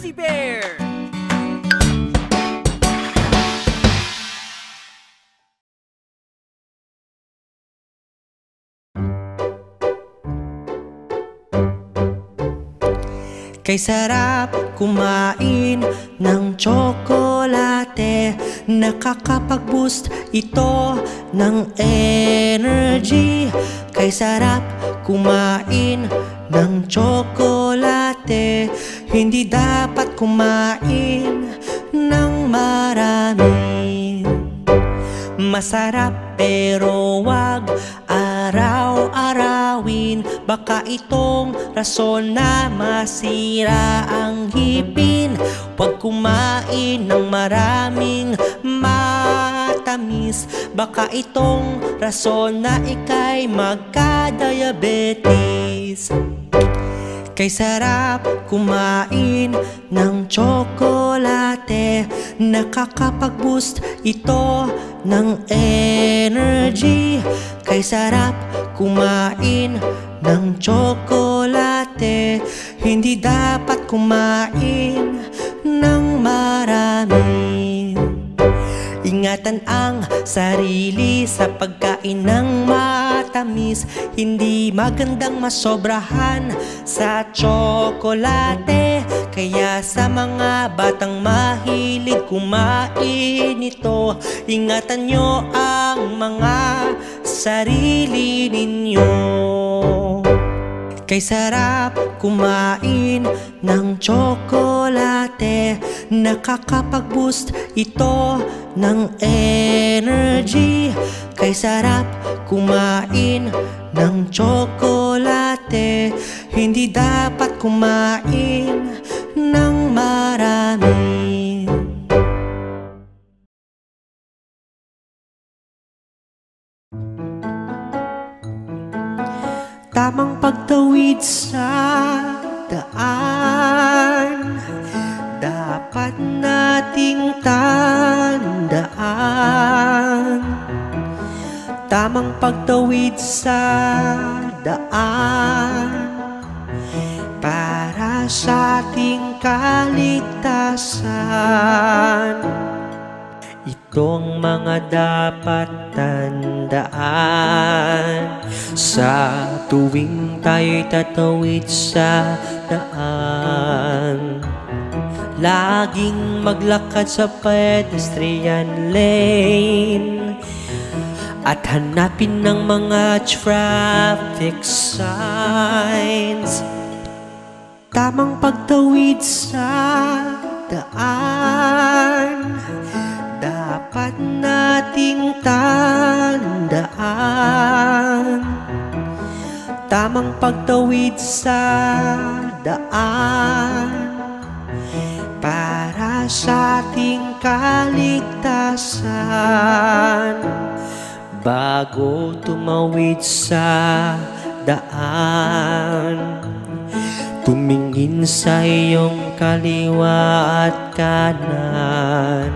Fuzzy Bear! Kay sarap kumain ng tsokolate, nakakapag-boost ito ng energy. Kay sarap kumain ng tsokolate, hindi dapat kumain ng marami. Masarap pero wag araw-arawin, baka itong rason na masira ang ngipin. Huwag kumain ng maraming matamis, baka itong rason na ika'y magka-diabetes. Kay sarap kumain ng tsokolate, nakakapag-boost ito ng energy. Kay sarap kumain ng tsokolate, hindi dapat kumain ng marami. Ingatan ang sarili sa pagkain ng matamis, hindi magandang masobrahan sa tsokolate. Kaya sa mga batang mahilig kumain ito, ingatan nyo ang mga sarili ninyo. Kay sarap kumain ng tsokolate, nakakapag-boost ito ng energy. Kay sarap kumain ng tsokolate, hindi dapat kumain ng marami. Tamang pagtawid sa daan, dapat nating tandaan. Tamang pagtawid sa daan, para sa ating kaligtasan. Ito ang mga dapat tandaan sa tuwing tayo'y tatawid sa daan. Laging maglakad sa pedestrian lane at hanapin ng mga traffic signs. Tamang pagtawid sa daan, dapat nating tandaan. Tamang pagtawid sa daan, para sa ating kaligtasan. Bago tumawid sa daan, tumingin sa iyong kaliwa at kanan.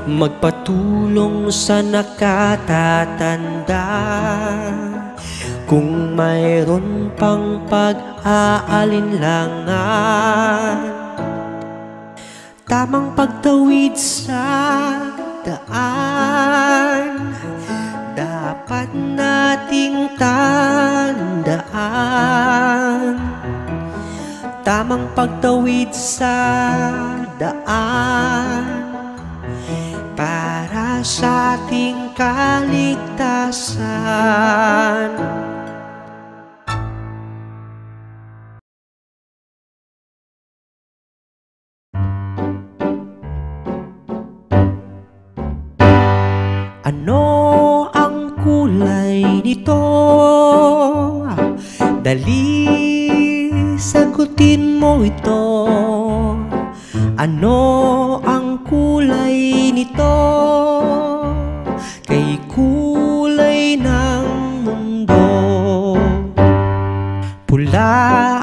Magpatulong sa nakatatanda. Kung mayroon pang pag-aalinlangan, tamang pagtawid sa daan, dapat nating tandaan. Tamang pagtawid sa daan, para sa ating kaligtasan. Ano ang kulay nito? Dali, sagutin mo ito. Ano ang kulay nito? Kay kulay ng mundo. Pula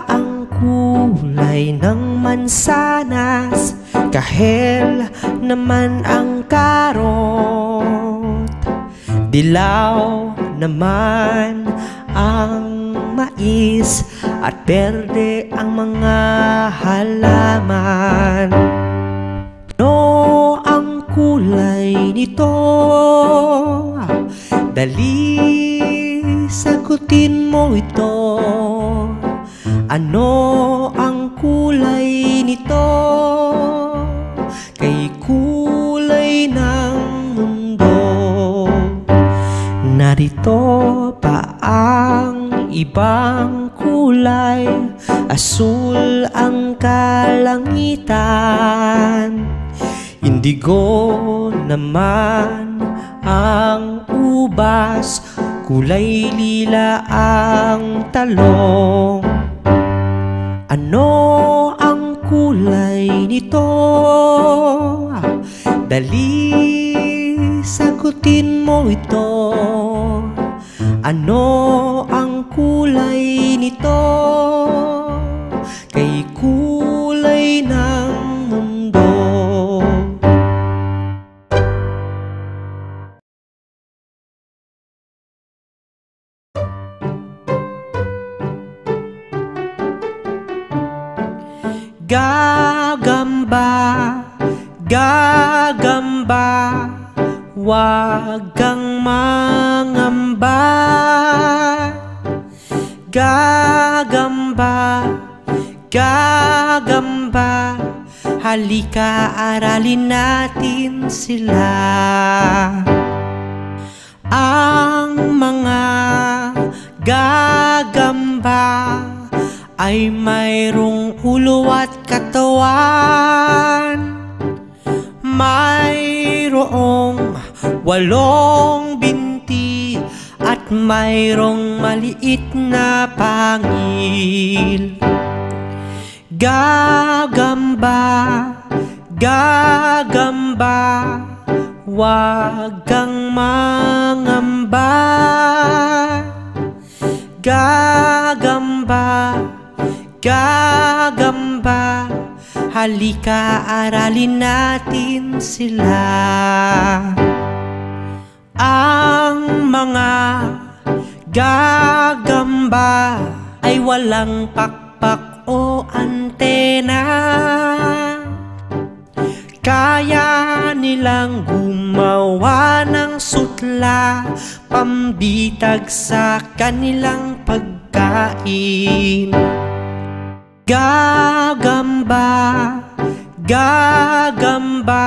ang kulay ng mansanas, kahel naman ang karot, dilaw naman ang mais. matamis at berde ang mga halaman. Ano ang kulay nito? Dali, sagutin mo ito. Ano ang kulay nito? Kay kulay ng mundo. Narito pa ang ibang kulay, asul ang kalangitan, indigo naman ang ubas, kulay lila ang talong. Ano ang kulay nito? Dali, sagutin mo ito. Ano ang kulay nito? Kay kulay ng mundo. Gagamba, gagamba, wag kang mangamba. Gagamba, gagamba, halika aralin natin sila. Ang mga gagamba ay mayroong ulo at katawan, mayroong 8 binti at mayroong maliit na pangil. Gagamba, gagamba, wag kang mangamba. Gagamba, gagamba, halika aralin natin sila. Ang mga gagamba ay walang pakpak o antena, kaya nilang gumawa ng sutla, pambitag sa kanilang pagkain. Gagamba, gagamba,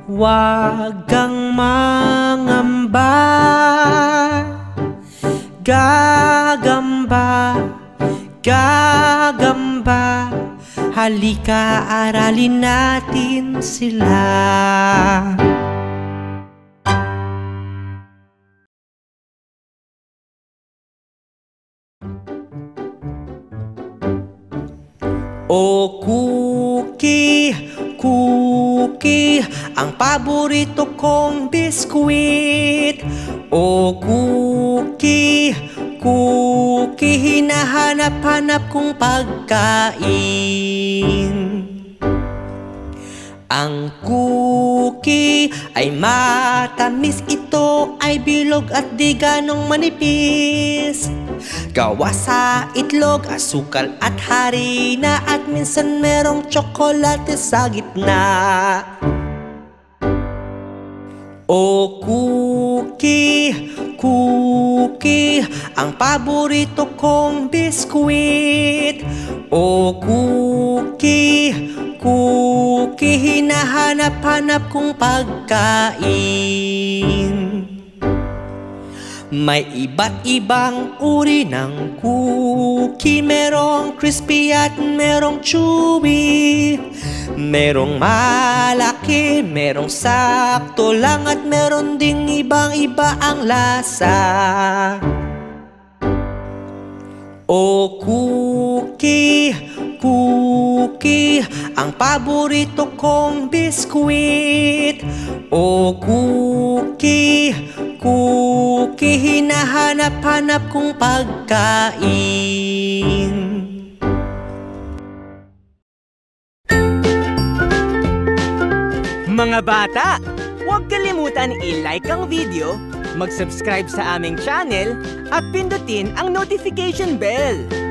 wag kang mangamba. Gagamba, gagamba, halika aralin natin sila. O cookie, cookie, ang paborito kong biskwit. O cookie, cookie, hinahanap-hanap kong pagkain. Ang cookie ay matamis, ito ay bilog at di ganong manipis. Gawa sa itlog, asukal at harina, at minsan merong tsokolate sa gitna. O cookie, cookie, ang paborito kong biskwit. O cookie, cookie, hinahanap-hanap kong pagkain. May iba't ibang uri ng cookie, merong crispy at merong chewy. Merong malaki, merong sakto lang, at meron ding ibang-iba ang lasa. O cookie, cookie, ang paborito kong biskwit. O cookie, cookie, hinahanap-hanap kong pagkain. Mga bata, huwag kalimutan i-like ang video mag-subscribe sa aming channel at pindutin ang notification bell.